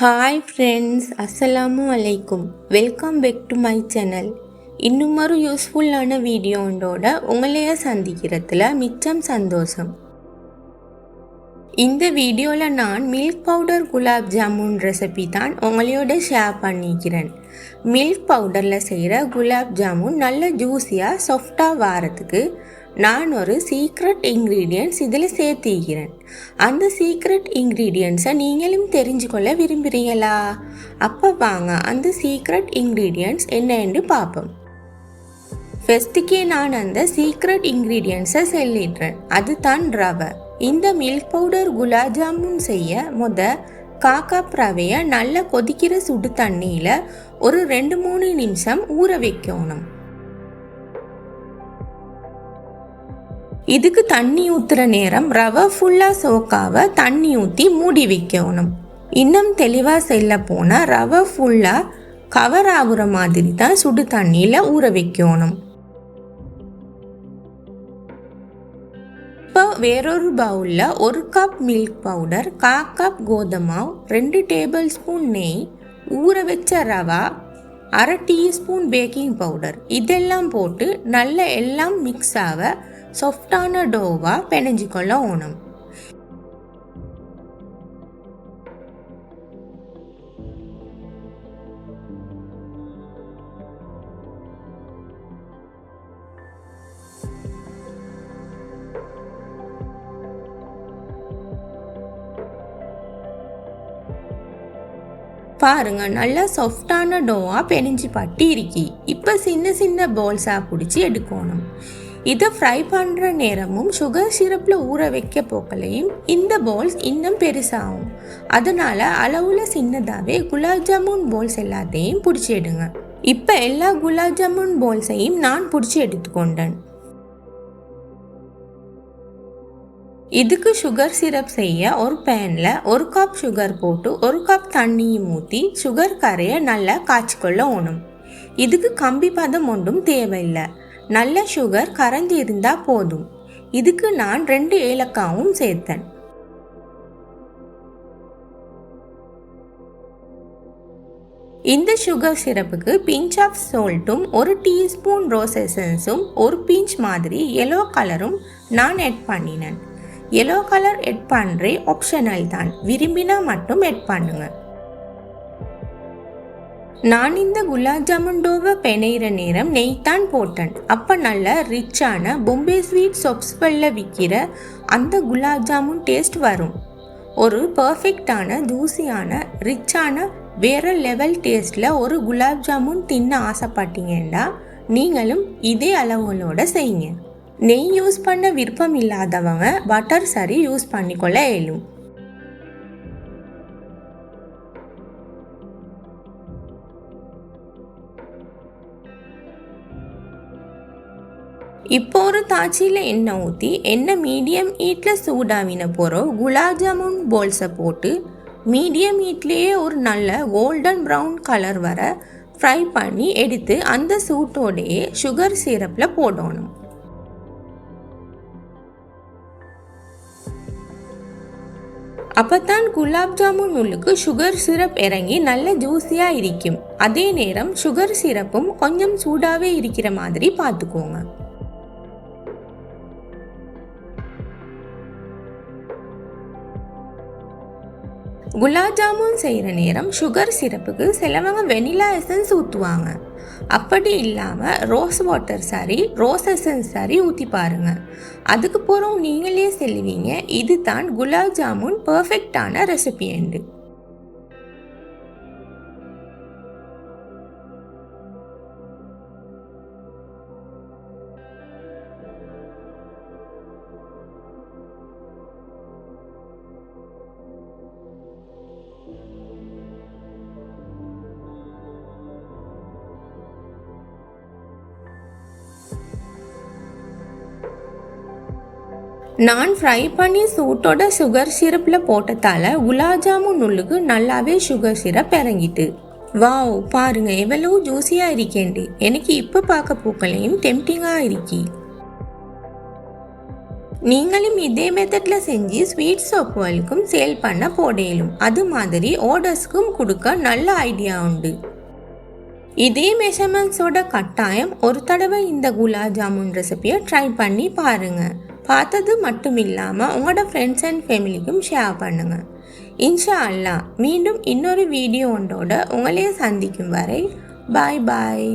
Hi friends, அஸ்ஸலாமு அலைக்கும். Welcome back to my channel. இன்னும் ஒரு யூஸ்ஃபுல்லான வீடியோண்டோட உங்களைய சந்திக்கிறதுல மிச்சம் சந்தோஷம். இந்த வீடியோவில் நான் milk powder gulab jamun recipe தான் உங்களோட ஷேர் பண்ணிக்கிறேன். மில்க் பவுடரில் செய்கிற குலாப் ஜாமுன் நல்ல ஜூஸியாக சாஃப்டாக வாரத்துக்கு நான் ஒரு சீக்ரெட் இன்க்ரீடியன்ட்ஸ் இதில் சேர்த்திக்கிறேன். அந்த சீக்ரெட் இன்க்ரீடியன்ட்ஸை நீங்களும் தெரிஞ்சுக்கொள்ள விரும்புகிறீங்களா? அப்போ வாங்க அந்த சீக்ரெட் இன்க்ரீடியன்ட்ஸ் என்னன்னு பார்ப்போம். ஃபஸ்ட்டுக்கே நான் அந்த சீக்ரெட் இன்க்ரீடியன்ட்ஸை சொல்லிடுறேன். அதுதான் ரவை. இந்த மில்க் பவுடர் குலாப் ஜாமுன் செய்ய காக்கப் ரவையை நல்லா கொதிக்கிற சுடு தண்ணியில் ஒரு 2-3 நிமிஷம் ஊற வைக்கணும். இதுக்கு தண்ணி ஊற்றுற நேரம் ரவை ஃபுல்லாக சோக்காவை தண்ணி ஊற்றி மூடி வைக்கணும். இன்னும் தெளிவாக செல்ல போனால் ரவை ஃபுல்லாக கவர் ஆகுற மாதிரி தான் சுடு தண்ணியில் ஊற வைக்கணும். இப்போ வேறொரு பவுலில் 1 கப் மில்க் பவுடர், 1/4 கப் கோதுமாவு, 2 டேபிள் ஸ்பூன் நெய், ஊற வச்ச ரவா, 1/2 டீஸ்பூன் பேக்கிங் பவுடர் இதெல்லாம் போட்டு நல்ல எல்லாம் மிக்ஸ் ஆக சாஃப்டான டோவாக பிணைஞ்சிக்கொள்ளணும். பாருங்க, நல்லா சாஃப்டான டோவாக பிணைஞ்சி பட்டி இருக்கி. இப்போ சின்ன சின்ன பால்ஸாக பிடிச்சி எடுக்கணும். இதை ஃப்ரை பண்ணுற நேரமும் சுகர் சிரப்பில் ஊற வைக்க போக்கலையும் இந்த பால்ஸ் இன்னும் பெருசாகும். அதனால் அளவில் சின்னதாகவே குலாப் ஜாமுன் பால்ஸ் எல்லாத்தையும் பிடிச்சி எடுங்க. இப்போ எல்லா குலாப் ஜாமுன் பால்ஸையும் நான் பிடிச்சி எடுத்துக்கொண்டேன். இதுக்கு சுகர் சிரப் செய்ய ஒரு பேனில் 1 கப் சுகர் போட்டு 1 கப் தண்ணியும் ஊற்றி சுகர் கரையை நல்லா காய்ச்சிக்கொள்ளணும். இதுக்கு கம்பி பதம் ஒன்றும் தேவையில்லை. நல்ல சுகர் கரைஞ்சி இருந்தால் போதும். இதுக்கு நான் 2 ஏலக்காவும் சேர்த்தேன். இந்த சுகர் சிரப்புக்கு பிஞ்ச் ஆஃப் சால்ட்டும் 1 டீஸ்பூன் ரோஸ் எசன்ஸும் 1 பிஞ்ச் மாதிரி எல்லோ கலரும் நான் எட் பண்ணினேன். எல்லோ கலர் எட் பண்ணுறே ஆப்ஷனல் தான், விரும்பினா மட்டும் எட் பண்ணுங்க. நான் இந்த குலாப் ஜாமுன் டோவை பிணையிற நேரம் நெய் தான் போட்டேன். அப்போ நல்ல ரிச்சான பொம்பே ஸ்வீட் சொப்ஸ்பல்ல விற்கிற அந்த குலாப் ஜாமுன் டேஸ்ட் வரும். ஒரு பர்ஃபெக்டான ஜூஸியான ரிச்சான வேறு லெவல் டேஸ்டில் ஒரு குலாப் ஜாமுன் தின்ன ஆசைப்பட்டீங்கன்னா நீங்களும் இதே அளவுகளோட செய்யுங்க. நெய் யூஸ் பண்ண விருப்பம் இல்லாதவங்க பட்டர் சரி யூஸ் பண்ணிக்கொள்ள இயலும். இப்போ ஒரு தாச்சியில் எண்ணெய் ஊற்றி எண்ணெய் மீடியம் ஹீட்டில் சூடாவின போகிறோம் குலாப் ஜாமுன் பால்ஸை போட்டு மீடியம் ஹீட்லேயே ஒரு நல்ல கோல்டன் ப்ரௌன் கலர் வர ஃப்ரை பண்ணி எடுத்து அந்த சூட்டோடையே சுகர் சிரப்பில் போடணும். அப்போத்தான் குலாப் ஜாமுன் உள்ளுக்கு சுகர் சிரப் இறங்கி நல்ல ஜூஸியாக இருக்கும். அதே நேரம் சுகர் சிரப்பும் கொஞ்சம் சூடாகவே இருக்கிற மாதிரி பார்த்துக்கோங்க. குலாப் ஜாமுன் செய்கிற நேரம் சுகர் சிரப்புக்கு சிலவங்க வெனிலா எசன்ஸ் ஊற்றுவாங்க. அப்படி இல்லாமல் ரோஸ் வாட்டர் சரி ரோஸ் எசன்ஸ் சரி ஊற்றி பாருங்கள். அதுக்கு போகிறோம் நீங்களே சொல்லுவீங்க இது தான் குலாப் ஜாமுன் பர்ஃபெக்டான ரெசிபி என்று. நான் ஃப்ரை பண்ணி சூட்டோட சுகர் சிரப்பில் போட்டதால் குலாப் ஜாமுன் உள்ளுக்கு நல்லாவே சுகர் சிரப் இறங்கிட்டு. வாவ், பாருங்க எவ்வளோ ஜூஸியாக இருக்கேன்டி. எனக்கு இப்போ பார்க்க பூக்களையும் டெம்டிங்காக இருக்கி. நீங்களும் இதே மெத்தடில் செஞ்சு ஸ்வீட் ஷாப்புகளுக்கும் சேல் பண்ண போடலும். அது மாதிரி ஆர்டர்ஸ்க்கும் கொடுக்க நல்ல ஐடியா உண்டு. இதே மெஷர்மெண்ட்ஸோட கட்டாயம் ஒரு தடவை இந்த குலாப் ஜாமுன் ரெசிபியை ட்ரை பண்ணி பாருங்கள். பார்த்தது மட்டும் இல்லாமல் உங்களோட ஃப்ரெண்ட்ஸ் அண்ட் ஃபேமிலிக்கும் ஷேர் பண்ணுங்கள். இன்ஷா அல்லாஹ் மீண்டும் இன்னொரு வீடியோ ஒன்றோட உங்களையே சந்திக்கும் வரை பாய் பாய்.